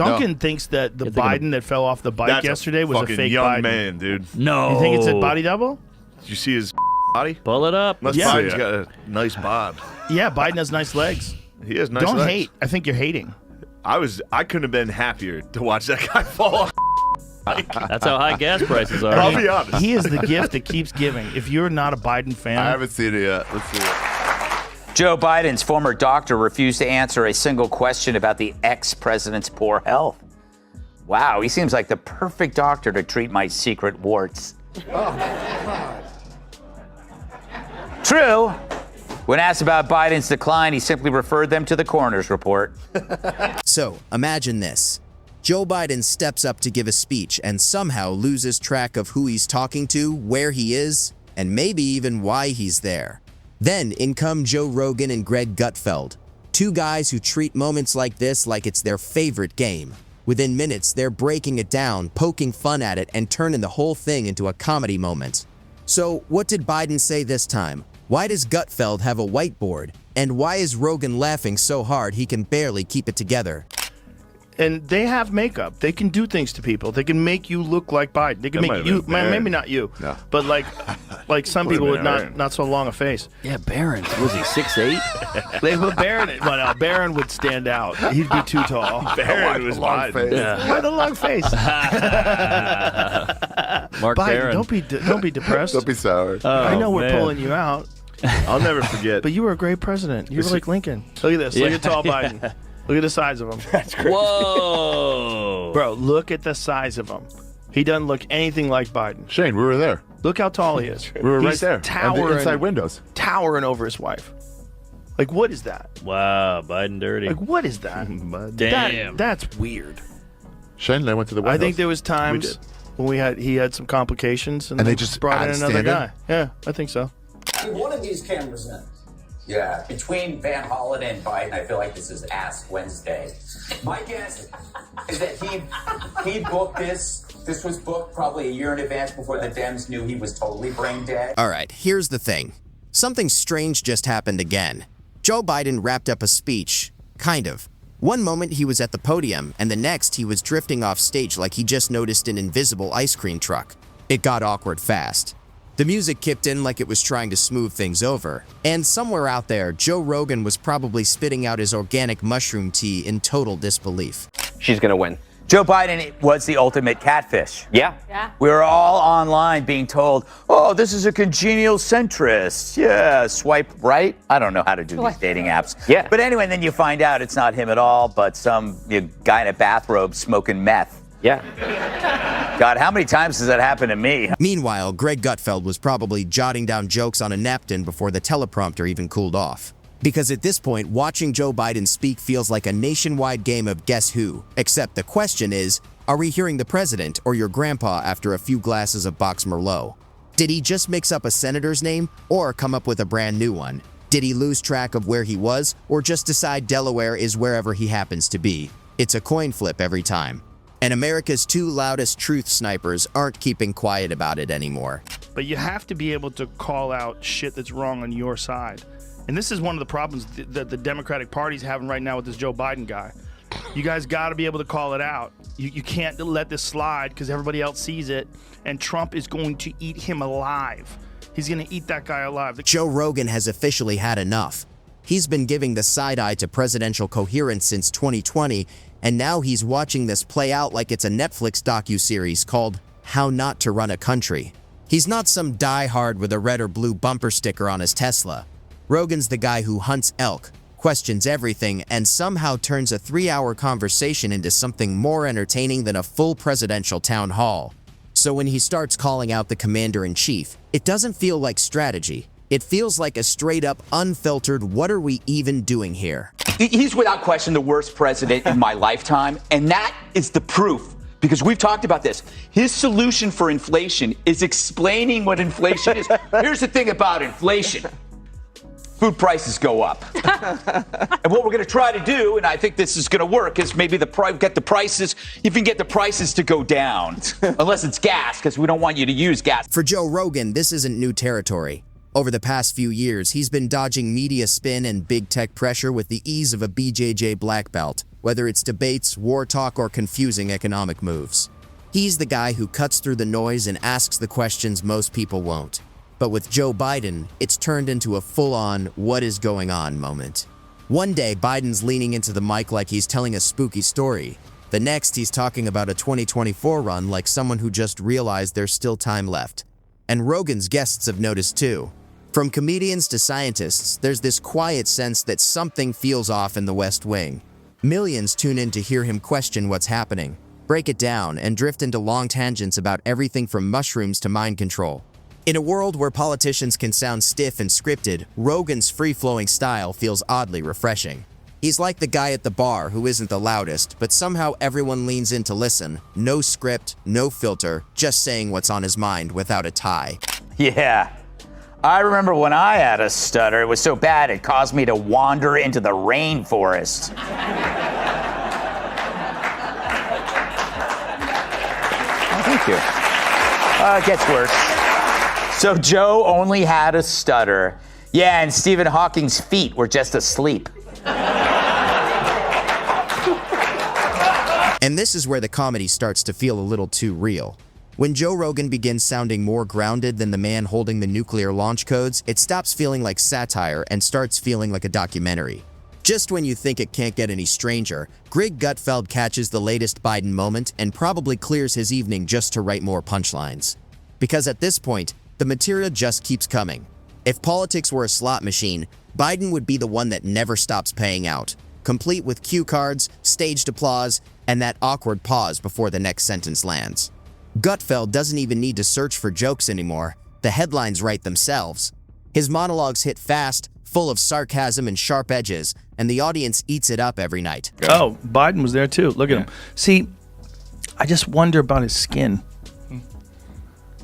Duncan thinks that the Biden that fell off the bike yesterday was a fake young Biden. man, dude. No. You think it's a body double? Did you see his body? Pull it up. Biden's got a nice bod. Yeah, Biden has nice legs. He has nice Don't legs. hate. I think you're hating. I couldn't have been happier to watch that guy fall off. That's how high gas prices are. I'll be honest. He is the gift that keeps giving. If you're not a Biden fan, I haven't seen it yet. Let's see it. Joe Biden's former doctor refused to answer a single question about the ex-president's poor health. Wow, he seems like the perfect doctor to treat my secret warts. True. When asked about Biden's decline, he simply referred them to the coroner's report. So, imagine this. Joe Biden steps up to give a speech and somehow loses track of who he's talking to, where he is, and maybe even why he's there. Then in come Joe Rogan and Greg Gutfeld, two guys who treat moments like this like it's their favorite game. Within minutes, they're breaking it down, poking fun at it, and turning the whole thing into a comedy moment. So, what did Biden say this time? Why does Gutfeld have a whiteboard? And why is Rogan laughing so hard he can barely keep it together? and they have makeup. They can do things to people. They can make you look like Biden. They can make you, maybe not you, but like some people with not so long a face. Yeah, Barron. Was he 6'8"? They put Barron, but Barron would stand out. He'd be too tall. Barron was Biden. Yeah. Why the long face? Mark Biden, Barron. don't be depressed. Don't be sour. I know we're man. pulling you out, I'll never forget. but you were a great president. You were like Lincoln. Look at this. Look at tall Biden. Look at the size of him. That's crazy. Whoa. Bro, look at the size of him. He doesn't look anything like Biden. Shane, we were there. Look how tall he is. We were right He's there. And the Towering, inside windows. towering over his wife. Like, what is that? Wow, Biden dirty. Like, what is that? Damn. That's weird. Shane and I went to the windows. I think there was times when he had some complications, and they just brought in added another stand-in? guy. Yeah, I think so. One of these cameras in. Yeah, between Van Hollen and Biden, I feel like this is Ask Wednesday. My guess is that he booked this. This was booked probably a year in advance before the Dems knew he was totally brain dead. Alright, here's the thing. Something strange just happened again. Joe Biden wrapped up a speech. Kind of. One moment he was at the podium, and the next he was drifting off stage like he just noticed an invisible ice cream truck. It got awkward fast. The music kicked in like it was trying to smooth things over. And somewhere out there, Joe Rogan was probably spitting out his organic mushroom tea in total disbelief. She's gonna win. Joe Biden was the ultimate catfish. Yeah. We were all online being told, oh, this is a congenial centrist. Yeah, swipe right. I don't know how to do these dating apps. Yeah. But anyway, then you find out it's not him at all, but some guy in a bathrobe smoking meth. Yeah. God, how many times has that happened to me? Meanwhile, Greg Gutfeld was probably jotting down jokes on a napkin before the teleprompter even cooled off. Because at this point, watching Joe Biden speak feels like a nationwide game of Guess Who. Except the question is, are we hearing the president or your grandpa after a few glasses of Box Merlot? Did he just mix up a senator's name or come up with a brand new one? Did he lose track of where he was or just decide Delaware is wherever he happens to be? It's a coin flip every time. And America's two loudest truth snipers aren't keeping quiet about it anymore. But you have to be able to call out shit that's wrong on your side. And this is one of the problems that the Democratic Party's having right now with this Joe Biden guy. You guys got to be able to call it out. You can't let this slide because everybody else sees it, and Trump is going to eat him alive. He's going to eat that guy alive. Joe Rogan has officially had enough. He's been giving the side eye to presidential coherence since 2020, and now he's watching this play out like it's a Netflix docuseries called How Not to Run a Country. He's not some diehard with a red or blue bumper sticker on his Tesla. Rogan's the guy who hunts elk, questions everything, and somehow turns a 3-hour conversation into something more entertaining than a full presidential town hall. So when he starts calling out the commander-in-chief, it doesn't feel like strategy. It feels like a straight-up, unfiltered, what are we even doing here? He's without question the worst president in my lifetime, and that is the proof. Because we've talked about this. His solution for inflation is explaining what inflation is. Here's the thing about inflation. Food prices go up. And what we're going to try to do, and I think this is going to work, is maybe get the prices, you can get the prices to go down. Unless it's gas, because we don't want you to use gas. For Joe Rogan, this isn't new territory. Over the past few years, he's been dodging media spin and big tech pressure with the ease of a BJJ black belt. whether it's debates, war talk, or confusing economic moves. He's the guy who cuts through the noise and asks the questions most people won't. But with Joe Biden, it's turned into a full-on what is going on moment. One day, Biden's leaning into the mic like he's telling a spooky story. The next, he's talking about a 2024 run like someone who just realized there's still time left. And Rogan's guests have noticed too. From comedians to scientists, there's this quiet sense that something feels off in the West Wing. Millions tune in to hear him question what's happening, break it down, and drift into long tangents about everything from mushrooms to mind control. In a world where politicians can sound stiff and scripted, Rogan's free-flowing style feels oddly refreshing. He's like the guy at the bar who isn't the loudest, but somehow everyone leans in to listen. No script, no filter, just saying what's on his mind without a tie. Yeah. I remember when I had a stutter, it was so bad it caused me to wander into the rainforest. Oh, thank you. It gets worse. So Joe only had a stutter. Yeah, and Stephen Hawking's feet were just asleep. And this is where the comedy starts to feel a little too real. When Joe Rogan begins sounding more grounded than the man holding the nuclear launch codes, it stops feeling like satire and starts feeling like a documentary. Just when you think it can't get any stranger, Gutfeld catches the latest Biden moment and probably clears his evening just to write more punchlines. Because at this point, the material just keeps coming. If politics were a slot machine, Biden would be the one that never stops paying out, complete with cue cards, staged applause, and that awkward pause before the next sentence lands. Gutfeld doesn't even need to search for jokes anymore. The headlines write themselves. His monologues hit fast, full of sarcasm and sharp edges, and the audience eats it up every night. Oh, Biden was there too. Look at him. See, I just wonder about his skin.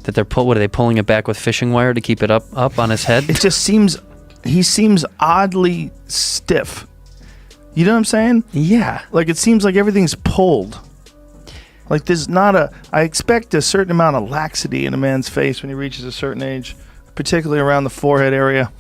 That what are they pulling it back with fishing wire to keep it up on his head? It just seems, he seems oddly stiff. You know what I'm saying? Yeah. Like it seems like everything's pulled. Like there's not I expect a certain amount of laxity in a man's face when he reaches a certain age, particularly around the forehead area.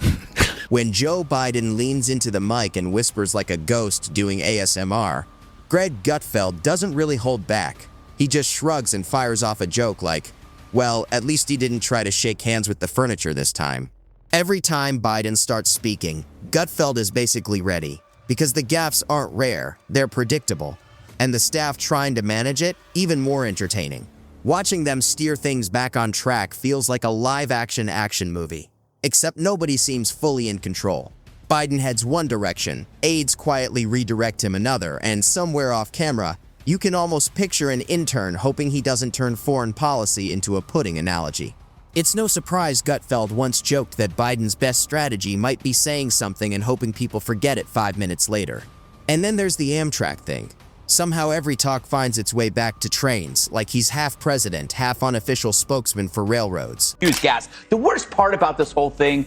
When Joe Biden leans into the mic and whispers like a ghost doing ASMR, Gutfeld doesn't really hold back. He just shrugs and fires off a joke like, well, at least he didn't try to shake hands with the furniture this time. Every time Biden starts speaking, Gutfeld is basically ready, because the gaffes aren't rare, they're predictable, and the staff trying to manage it, even more entertaining. Watching them steer things back on track feels like a live-action movie, except nobody seems fully in control. Biden heads one direction, aides quietly redirect him another, and somewhere off camera, you can almost picture an intern hoping he doesn't turn foreign policy into a pudding analogy. It's no surprise Gutfeld once joked that Biden's best strategy might be saying something and hoping people forget it 5 minutes later. And then there's the Amtrak thing. Somehow every talk finds its way back to trains, like he's half president, half unofficial spokesman for railroads. Use gas. The worst part about this whole thing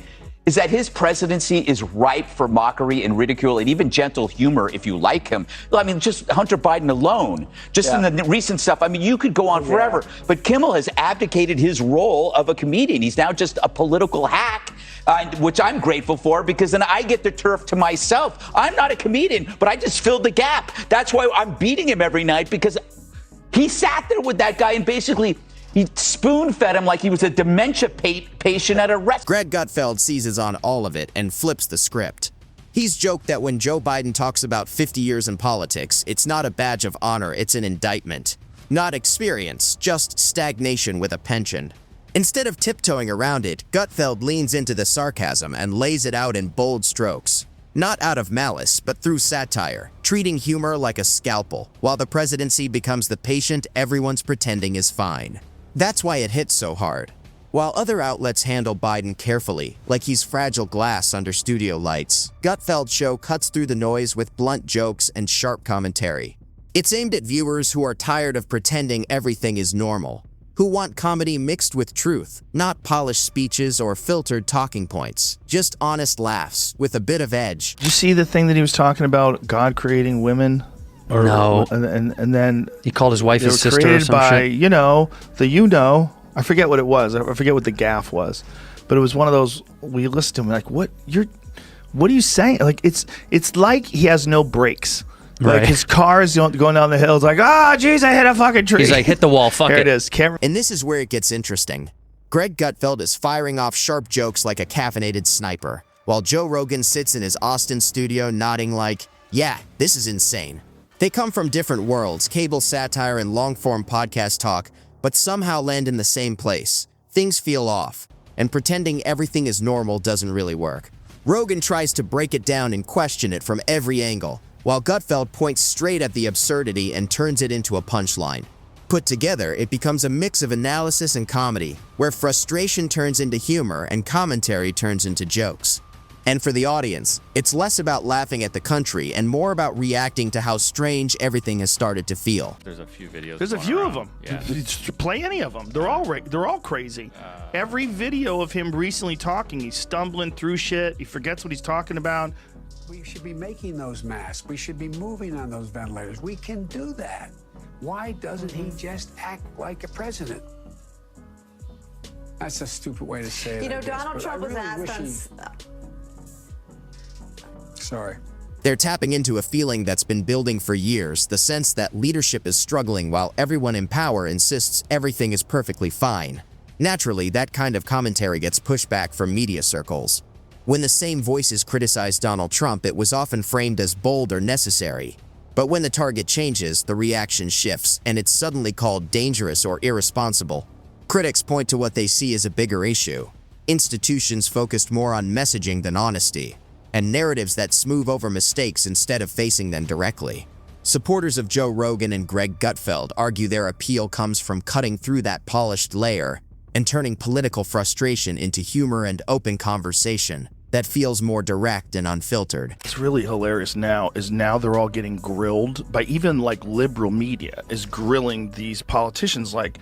is that his presidency is ripe for mockery and ridicule and even gentle humor if you like him. I mean, just Hunter Biden alone, just in the recent stuff, I mean, you could go on forever. But Kimmel has abdicated his role of a comedian. He's now just a political hack, which I'm grateful for because then I get the turf to myself. I'm not a comedian, but I just filled the gap. That's why I'm beating him every night because he sat there with that guy and basically he spoon-fed him like he was a dementia patient at a restaurant. Gutfeld seizes on all of it and flips the script. He's joked that when Joe Biden talks about 50 years in politics, it's not a badge of honor, it's an indictment. Not experience, just stagnation with a penchant. Instead of tiptoeing around it, Gutfeld leans into the sarcasm and lays it out in bold strokes. Not out of malice, but through satire, treating humor like a scalpel, while the presidency becomes the patient everyone's pretending is fine. That's why it hits so hard. While other outlets handle Biden carefully, like he's fragile glass under studio lights, Gutfeld's show cuts through the noise with blunt jokes and sharp commentary. It's aimed at viewers who are tired of pretending everything is normal, who want comedy mixed with truth, not polished speeches or filtered talking points, just honest laughs with a bit of edge. Did you see the thing that he was talking about, God creating women? No. And then he called his wife his sister or created some by, shit. I forget what it was. I forget what the gaffe was. But it was one of those, we listened to him like, what are you saying? Like, it's like he has no brakes. Like Right. his car is going down the hill. It's like, oh, jeez, I hit a fucking tree. He's like, hit the wall, fuck There it. it is. Camera. And this is where it gets interesting. Greg Gutfeld is firing off sharp jokes like a caffeinated sniper, while Joe Rogan sits in his Austin studio nodding like, yeah, this is insane. They come from different worlds, cable satire and long-form podcast talk, but somehow land in the same place. Things feel off, and pretending everything is normal doesn't really work. Rogan tries to break it down and question it from every angle, while Gutfeld points straight at the absurdity and turns it into a punchline. Put together, it becomes a mix of analysis and comedy, where frustration turns into humor and commentary turns into jokes. And for the audience, it's less about laughing at the country and more about reacting to how strange everything has started to feel. There's a few videos. There's a going few around. of them. Yeah. Play any of them. They're all crazy. Every video of him recently talking, he's stumbling through shit. He forgets what he's talking about. We should be making those masks. We should be moving on those ventilators. We can do that. Why doesn't he just act like a president? That's a stupid way to say it. You know, I guess, Donald but Trump I was really asked wish on. Sorry. They're tapping into a feeling that's been building for years, the sense that leadership is struggling while everyone in power insists everything is perfectly fine. Naturally, that kind of commentary gets pushed back from media circles. When the same voices criticized Donald Trump, it was often framed as bold or necessary. But when the target changes, the reaction shifts, and it's suddenly called dangerous or irresponsible. Critics point to what they see as a bigger issue. Institutions focused more on messaging than honesty, and narratives that smooth over mistakes instead of facing them directly. Supporters of Joe Rogan and Greg Gutfeld argue their appeal comes from cutting through that polished layer and turning political frustration into humor and open conversation that feels more direct and unfiltered. It's really hilarious now they're all getting grilled by even like liberal media is grilling these politicians like,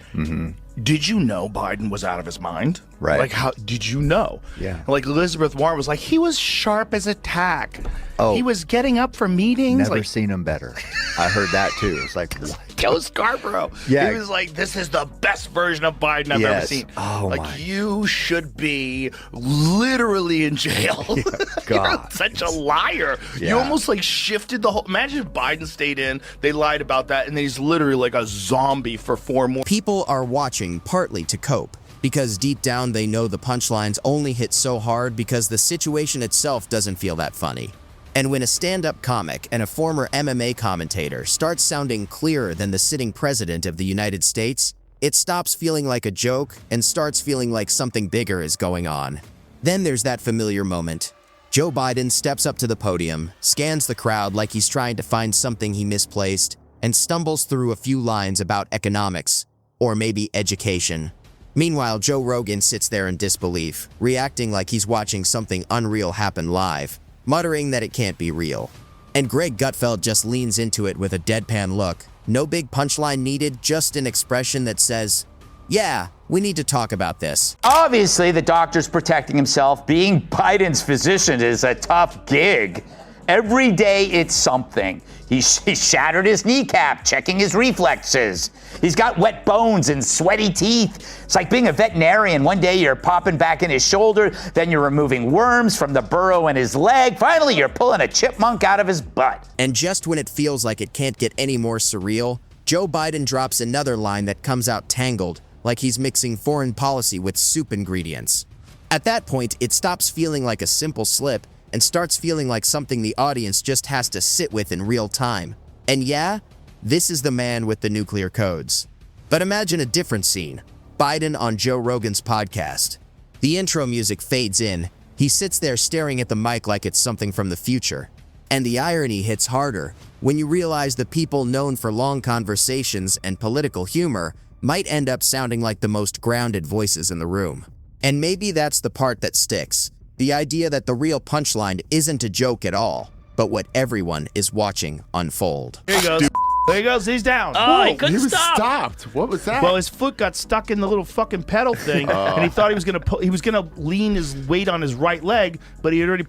did you know Biden was out of his mind? Right. Like, how did you know? Yeah. Like Elizabeth Warren was like, he was sharp as a tack. Oh. He was getting up for meetings. Never like, seen him better. I heard that too. It's like, what? Joe Scarborough. Yeah. He was like, this is the best version of Biden I've ever Yes. seen. Oh, like, my. you should be literally in jail. You're God. such a liar. Yeah. You almost like shifted the whole. Imagine if Biden stayed in, they lied about that, and then he's literally like a zombie for 4 more. People are watching partly to cope, because deep down they know the punchlines only hit so hard because the situation itself doesn't feel that funny. And when a stand-up comic and a former MMA commentator starts sounding clearer than the sitting president of the United States, it stops feeling like a joke and starts feeling like something bigger is going on. Then there's that familiar moment. Joe Biden steps up to the podium, scans the crowd like he's trying to find something he misplaced, and stumbles through a few lines about economics, or maybe education. Meanwhile, Joe Rogan sits there in disbelief, reacting like he's watching something unreal happen live, muttering that it can't be real. And Greg Gutfeld just leans into it with a deadpan look. No big punchline needed, just an expression that says, yeah, we need to talk about this. Obviously, the doctor's protecting himself. Being Biden's physician is a tough gig. Every day it's something. He shattered his kneecap, checking his reflexes. He's got wet bones and sweaty teeth. It's like being a veterinarian. One day you're popping back in his shoulder, then you're removing worms from the burrow in his leg. Finally, you're pulling a chipmunk out of his butt. And just when it feels like it can't get any more surreal, Joe Biden drops another line that comes out tangled, like he's mixing foreign policy with soup ingredients. At that point, it stops feeling like a simple slip and starts feeling like something the audience just has to sit with in real time. And yeah, this is the man with the nuclear codes. But imagine a different scene. Biden on Joe Rogan's podcast. The intro music fades in. He sits there staring at the mic like it's something from the future. And the irony hits harder when you realize the people known for long conversations and political humor might end up sounding like the most grounded voices in the room. And maybe that's the part that sticks. The idea that the real punchline isn't a joke at all, but what everyone is watching unfold. Here he goes. There he goes. He's down. Oh, he He couldn't was stop. stopped. What was that? Well, his foot got stuck in the little fucking pedal thing, and he thought he was gonna lean his weight on his right leg, but he had already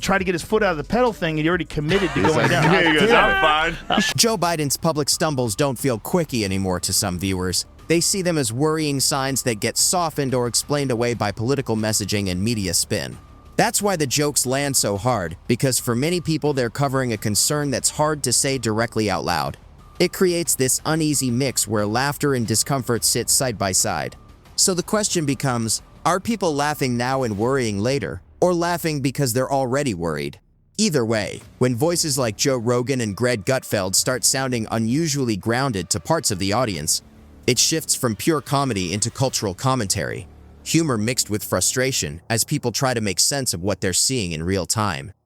tried to get his foot out of the pedal thing, and he already committed to going down. Here he goes. I'm fine. Joe Biden's public stumbles don't feel quickie anymore to some viewers. They see them as worrying signs that get softened or explained away by political messaging and media spin. That's why the jokes land so hard, because for many people they're covering a concern that's hard to say directly out loud. It creates this uneasy mix where laughter and discomfort sit side by side. So the question becomes, are people laughing now and worrying later, or laughing because they're already worried? Either way, when voices like Joe Rogan and Greg Gutfeld start sounding unusually grounded to parts of the audience, it shifts from pure comedy into cultural commentary. Humor mixed with frustration as people try to make sense of what they're seeing in real time.